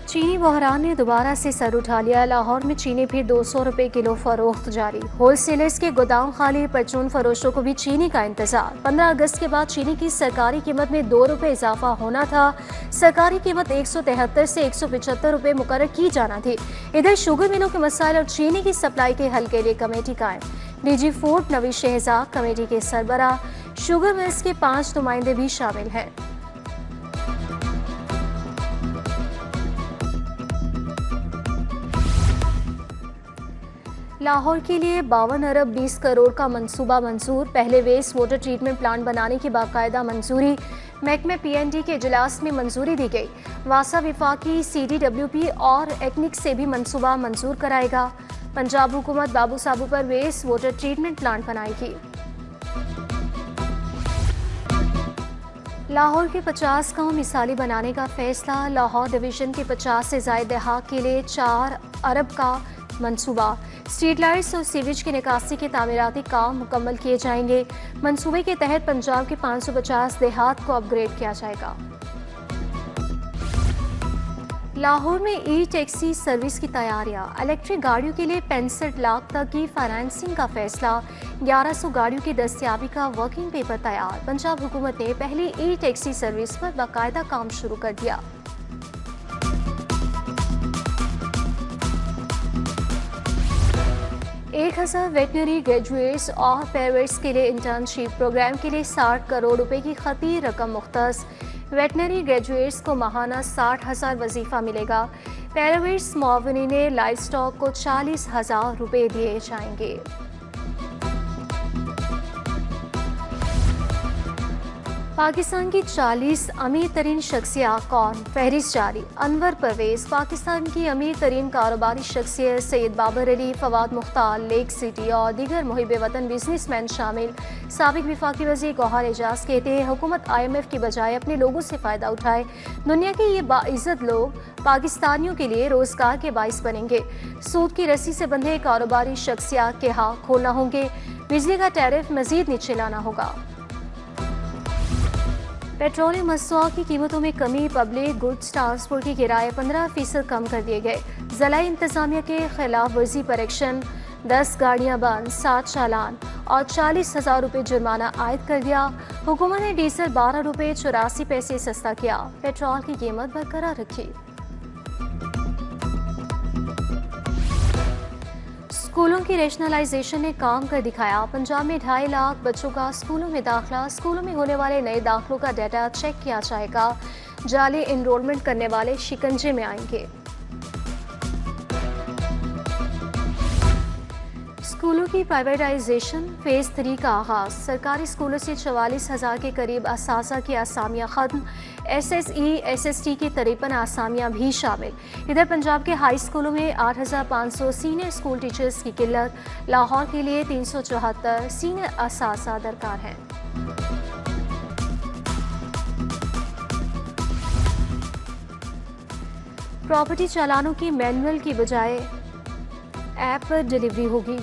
चीनी बहरान ने दोबारा से सर उठा लिया। लाहौर में चीनी फिर 200 रुपए किलो फरोख्त जारी। होलसेलर्स के गोदाम खाली, परचून फरोशों को भी चीनी का इंतजार। 15 अगस्त के बाद चीनी की सरकारी कीमत में 2 रुपए इजाफा होना था। सरकारी कीमत 173 से 175 रुपए मुकर्रर की जाना थी। इधर शुगर मिलों के मसाइल और चीनी की सप्लाई के हल के लिए कमेटी कायम। DG food Naveed Shahzad committee के सरबराह, शुगर मिल्स के 5 नुमाइंदे भी शामिल हैं। लाहौर के लिए 52 अरब 20 करोड़ का मंसूबा मंजूर। पहले वेस्ट वाटर ट्रीटमेंट प्लांट बनाने की बाकायदा मंजूरी। महकमे PND के इजलास में मंजूरी दी गई। वासा विफाकी CDWP और एक्निक से भी मंसूबा मंजूर कराएगा। पंजाब हुकूमत बाबू साबू पर वेस्ट वाटर ट्रीटमेंट प्लांट बनाएगी। लाहौर के 50 गांव मिसाली बनाने का फैसला। लाहौर डिवीजन के 50 से ज्यादा देहात के लिए 4 अरब का मंसूबा। स्ट्रीट लाइट्स और सीवेज की निकासी के तामीराती काम मुकम्मल किए जाएंगे। मंसूबे के तहत पंजाब के 550 देहात को अपग्रेड किया जाएगा। लाहौर में ई-टैक्सी सर्विस की तैयारियां। इलेक्ट्रिक गाड़ियों के लिए 65 लाख तक की फाइनेंसिंग का फैसला। 1100 गाड़ियों की दस्तियाबी का वर्किंग पेपर तैयार। पंजाब हुकूमत ने पहली ई-टैक्सी सर्विस पर बाकायदा काम शुरू कर दिया। एक 1000 वेटनरी ग्रेजुएट्स और पेरेंट्स के लिए इंटर्नशिप प्रोग्राम के लिए 60 करोड़ रुपए की खती रकम मुख्तस। वेटनरी ग्रेजुएट्स को माहाना 60,000 वजीफा मिलेगा। पेरेंट्स मुआवनीन लाइफ स्टॉक को 40,000 रुपए दिए जाएंगे। पाकिस्तान की 40 अमीर तरीन शख्सियत कौन? फहरिस्त जारी। अनवर परवेज पाकिस्तान की अमीर तरीन कारोबारी शख्सियत, सैयद बाबर अली, फवाद मुख्तार, लेक सिटी और दीगर मुहिब वतन बिजनेसमैन शामिल। साबिक वफाकी वज़ीर गौहर एजाज कहते हैं हुकूमत IMF की बजाय अपने लोगों से फ़ायदा उठाए। दुनिया के ये बाइज़्ज़त लोग पाकिस्तानियों के लिए रोज़गार के बाइस बनेंगे। सूद की रस्सी से बंधे कारोबारी शख्सियत के हाथ खोलना होंगे। बिजली का टैरिफ मज़ीद नीचे लाना होगा। पेट्रोलियम मसनूआत की कीमतों में कमी। पब्लिक गुड्स ट्रांसपोर्ट के किराए 15% कम कर दिए गए। ज़िला इंतजामिया के खिलाफ वर्जी पर एक्शन। 10 गाड़ियां बंद, 7 चालान और 40,000 रुपये जुर्माना आयद कर दिया। हुकूमत ने डीजल 12 रुपये 84 पैसे सस्ता किया। पेट्रोल की कीमत बरकरार रखी। स्कूलों की रैशनलाइजेशन ने काम कर दिखाया। पंजाब में 2.5 लाख बच्चों का स्कूलों में दाखिला। स्कूलों में होने वाले नए दाखिलों का डाटा चेक किया जाएगा। जाली एनरोलमेंट करने वाले शिकंजे में आएंगे। स्कूलों की प्राइवेटाइजेशन फेज 3 का आगाज। सरकारी स्कूलों से 44,000 के करीब असातिज़ा की आसामियां खत्म। SSE SST की 53 आसामियां भी शामिल। इधर पंजाब के हाई स्कूलों में 8,500 सीनियर स्कूल टीचर्स की किल्लत। लाहौर के लिए 374 सीनियर असातिज़ा दरकार हैं। प्रॉपर्टी चालानों की मैनुअल की बजाय ऐप पर डिलीवरी होगी।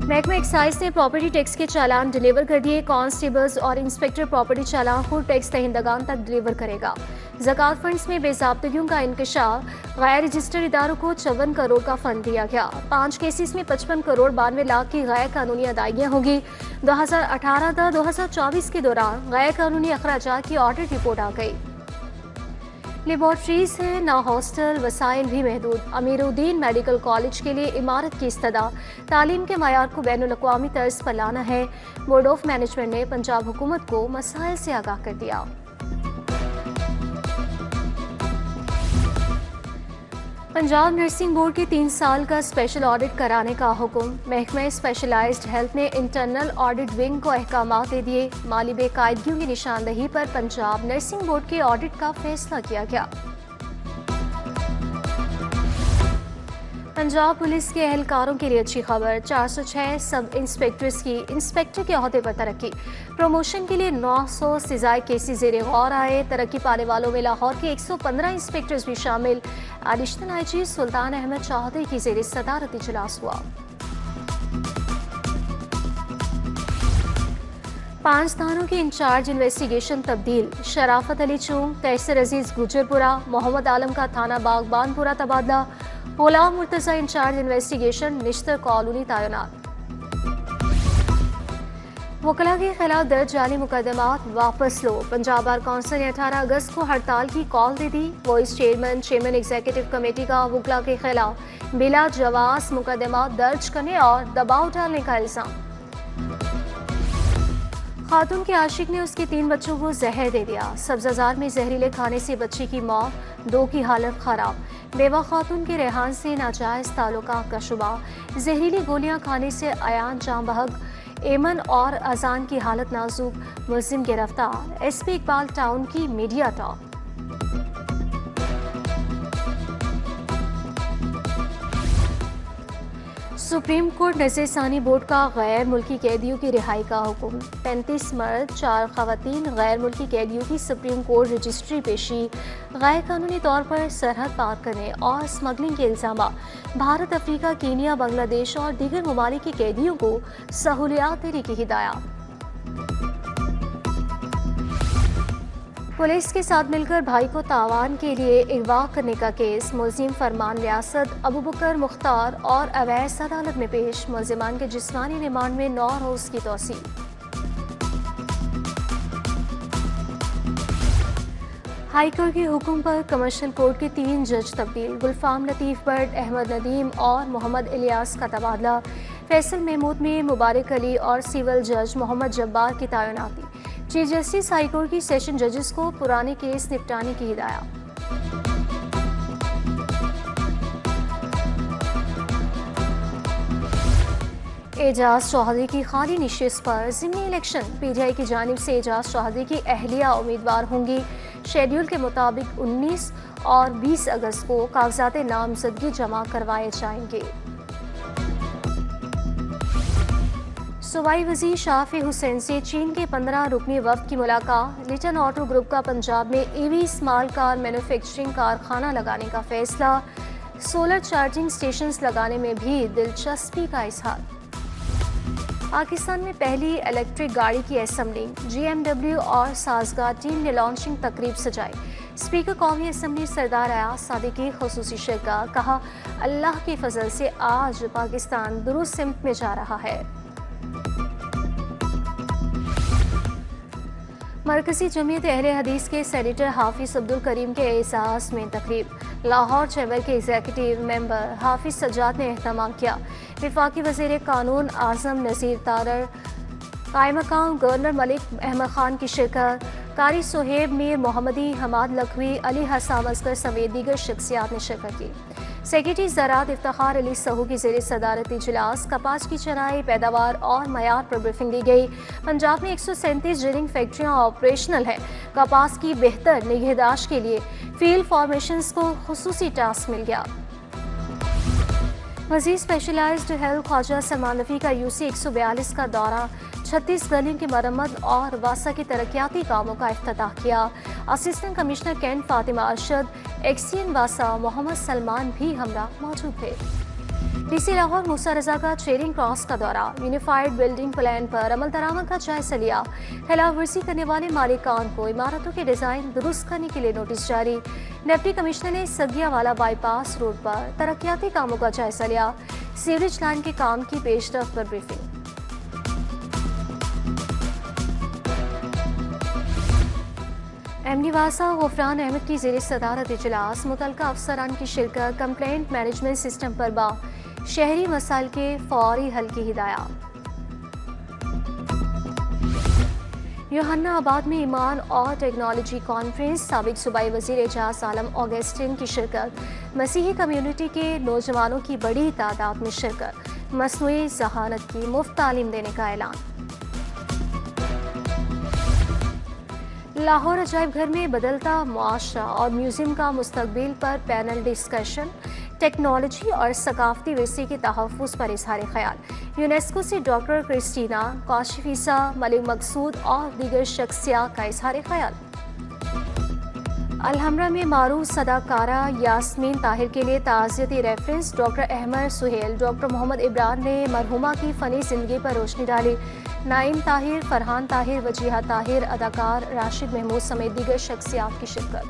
महकमा एक्साइज ने प्रॉपर्टी टैक्स के चालान डिलीवर कर दिए। कांस्टेबल्स और इंस्पेक्टर प्रॉपर्टी चालान खुद टैक्स दहिंदगान तक डिलीवर करेगा। ज़कात फंड्स में बेज़ाब्तगियों का इंकशाफ। गैर रजिस्टर्ड इदारों को 54 करोड़ का फंड दिया गया। 5 केसेस में 55 करोड़ 92 लाख की गैर कानूनी अदायगियाँ होगी। 2018 था 2024 के दौरान गैर कानूनी अखराजात की ऑडिट रिपोर्ट आ गई। लेबॉर्ट्रीज है ना हॉस्टल, वसाइल भी महदूद। अमीरुद्दीन मेडिकल कॉलेज के लिए इमारत की इस्तदा। तालीम के मयार को बैनुल अक़वामी तर्ज पर लाना है। बोर्ड ऑफ मैनेजमेंट ने पंजाब हुकूमत को मसाइल से आगाह कर दिया। पंजाब नर्सिंग बोर्ड के 3 साल का स्पेशल ऑडिट कराने का हुक्म। महकमा स्पेशलाइज्ड हेल्थ ने इंटरनल ऑडिट विंग को अहकामात दे दिए। माली बेकायदगियों की निशानदही पर पंजाब नर्सिंग बोर्ड के ऑडिट का फैसला किया गया। पंजाब पुलिस के एहलकारों के लिए अच्छी खबर। 406 सब इंस्पेक्टर्स की इंस्पेक्टर के अहदे पर तरक्की। प्रमोशन के लिए 900 से ज़ायद केसेस ज़ेरे गौर आए। तरक्की पाने वालों में लाहौर के 115 इंस्पेक्टर्स भी शामिल। एडिशनल IG सुल्तान अहमद चौधरी की ज़ेरे सदारत इजलास हुआ। 5 थानों के इंचार्ज इन्वेस्टिगेशन तब्दील, शराफत अली चूंग, तैसर अजीज गुजरपुरा, मोहम्मद आलम का थाना बागबानपुरा तबादला, Ghulam Murtaza in charge investigation Nishtar colony तैनात। वकला के खिलाफ दर्ज जाली मुकदमात वापस लो, पंजाब बार काउंसिल ने 18 अगस्त को हड़ताल की कॉल दे दी। वाइस चेयरमैन एग्जीक्यूटिव कमेटी का वकला के खिलाफ बिला जवाज मुकदमात दर्ज करने और दबाव डालने का इल्जाम। खातून के आशिक ने उसके 3 बच्चों को जहर दे दिया, सब्जाजार में जहरीले खाने से बच्ची की मौत, 2 की हालत खराब। बेवा खातून के रेहान से नाजायज ताल्लुकात का शुबा, जहरीली गोलियां खाने से अयान जाम बहक, एमन और अजान की हालत नाजुक, मुलजिम गिरफ्तार। एसपी इकबाल टाउन की मीडिया टॉक। सुप्रीम कोर्ट नज़रसानी बोर्ड का गैर मुल्की कैदियों की रिहाई का हुक्म। 35 मर्द 4 खवातीन गैर मुल्की कैदियों की सुप्रीम कोर्ट रजिस्ट्री पेशी, गैर कानूनी तौर पर सरहद पार करने और स्मगलिंग के इल्जाम। भारत, अफ्रीका, कीनिया, बांग्लादेश और दीगर ममालिक के कैदियों को सहूलियात देने की हिदायत। पुलिस के साथ मिलकर भाई को तावान के लिए अगवा करने का केस, मुलजिम फरमान रियासत अबू बकर मुख्तार और अवैस अदालत में पेश। मुलजिमान के जिस्मानी रिमांड में 9 रोज की तोसी। हाईकोर्ट के हुक्म पर कमर्शियल कोर्ट के 3 जज तब्दील, गुलफाम लतीफ बट, अहमद नदीम और मोहम्मद इलियास का तबादला। फैसल महमूद में मुबारक अली और सिविल जज मोहम्मद जब्बार की तैनाती। चीफ जस्टिस हाईकोर्ट की सेशन जजेस को पुराने केस निपटाने की हिदायत। एजाज चौधरी की खाली निशिस्त पर ज़िमनी इलेक्शन, पीटीआई की जानिब से एजाज चौधरी की अहलिया उम्मीदवार होंगी। शेड्यूल के मुताबिक 19 और 20 अगस्त को कागजात नामजदगी जमा करवाए जाएंगे। सूबाई वज़ीर शाफी हुसैन से चीन के 15 रुकनी वफ़द की मुलाकात। लिटन ऑटो ग्रुप का पंजाब में ईवी स्मॉल कार मैन्युफैक्चरिंग कारखाना लगाने का फैसला। सोलर चार्जिंग स्टेशंस लगाने में भी दिलचस्पी का इजहार। पाकिस्तान में पहली इलेक्ट्रिक गाड़ी की असेंबलिंग, GMW और साजगार टीम ने लॉन्चिंग तकरीब सजाई। स्पीकर कौमी असम्बली सरदार अयाज सादिकी खुसूसी शिरकत, कहा अल्लाह के फजल से आज पाकिस्तान दुरुस्त सिमत में जा रहा है। मरकजी जमीयत अहले हदीस के सेनेटर हाफिज अब्दुल करीम के एहसास में तकरीब, लाहौर चैम्बर के एग्जीक्यूटिव मेंबर हाफिज सज्जाद ने एहतमाम किया। वफाकी वज़ीर कानून आज़म नज़ीर तारर, कायम मकाम गवर्नर मलिक अहमद खान की शिरकत, कारी सोहेब मीर मोहम्मदी, हमाद लखवी, अली हसाम असगर समेत दीगर शख्सियात ने शिरकत की। सेक्रेटरी ज़राअत इफ्तिखार अली सहू की ज़ेर सदारत इजलास, कपास की चराई पैदावार और मयार पर ब्रीफिंग दी गई। पंजाब में 137 ड्रिलिंग फैक्ट्रियाँ ऑपरेशनल हैं। कपास की बेहतर निगहदाश्त के लिए फील्ड फॉर्मेशंस को खुसूसी टास्क मिल गया। वज़ीर स्पेशलाइज्ड हेल्थ ख्वाजा सलमान रफ़ी का UC 142 का दौरा, 36 गलियों की मरम्मत और वासा के तरक्याती कामों का इफ्तिताह किया। Assistant commissioner cantt Fatima Arshad, XEN वासा मोहम्मद सलमान भी हमरा मौजूद थे। DC लाहौर मूसा रजा का चेरिंग क्रॉस का दौरा, यूनिफाइड बिल्डिंग प्लान पर अमल दरामद का जायजा लिया। खिलाफ वर्जी करने वाले मालिकान को इमारतों के डिज़ाइन दुरुस्त करने के लिए नोटिस जारी। डिप्टी कमिश्नर ने सगियावाला बाईपास रोड पर तरक्याती कामों का जायजा लिया। सीवरेज लाइन के काम की पेशरफ्त पर ब्रीफिंग। एमडी वासा गुफरान अहमद की ज़ेर सदारत इजलास, मुतलका अफसरान की शिरकत, कंप्लेंट मैनेजमेंट सिस्टम पर शहरी मसाइल के फौरी हल की हिदायत। यूहन्नाबाद में ईमान और टेक्नोलॉजी कॉन्फ्रेंस, साबिक सूबाई वज़ीर एजाज आलम ऑगस्टिन की शिरकत। मसीही कम्युनिटी के नौजवानों की बड़ी तादाद में शिरकत। मसनूई ज़हानत की मुफ्त तालीम देने का ऐलान। लाहौर अजायब घर में बदलता मुआशरा और म्यूजियम का मुस्तकबिल पर पैनल डिस्कशन। टेक्नोलॉजी और सकाफती विरसे के तहफ़्फ़ुज़ पर इज़हार ख्याल। यूनेस्को से डॉक्टर क्रिस्टीना काशिफिसा, मलिक मकसूद और दीगर शख्सियात का इज़हार ख्याल। अलहमरा में मारूफ सदाकारा यास्मीन ताहिर के लिए ताज़ियती reference. Doctor Ahmed Suhail, doctor Mohammad Ibran ने मरहुमा की फ़नी ज़िंदगी पर रोशनी डाली। नाइम ताहिर, फरहान ताहिर, वजीहा ताहिर, अदाकार राशिद महमूद समेत दीगर शख्सियात की शिरकत।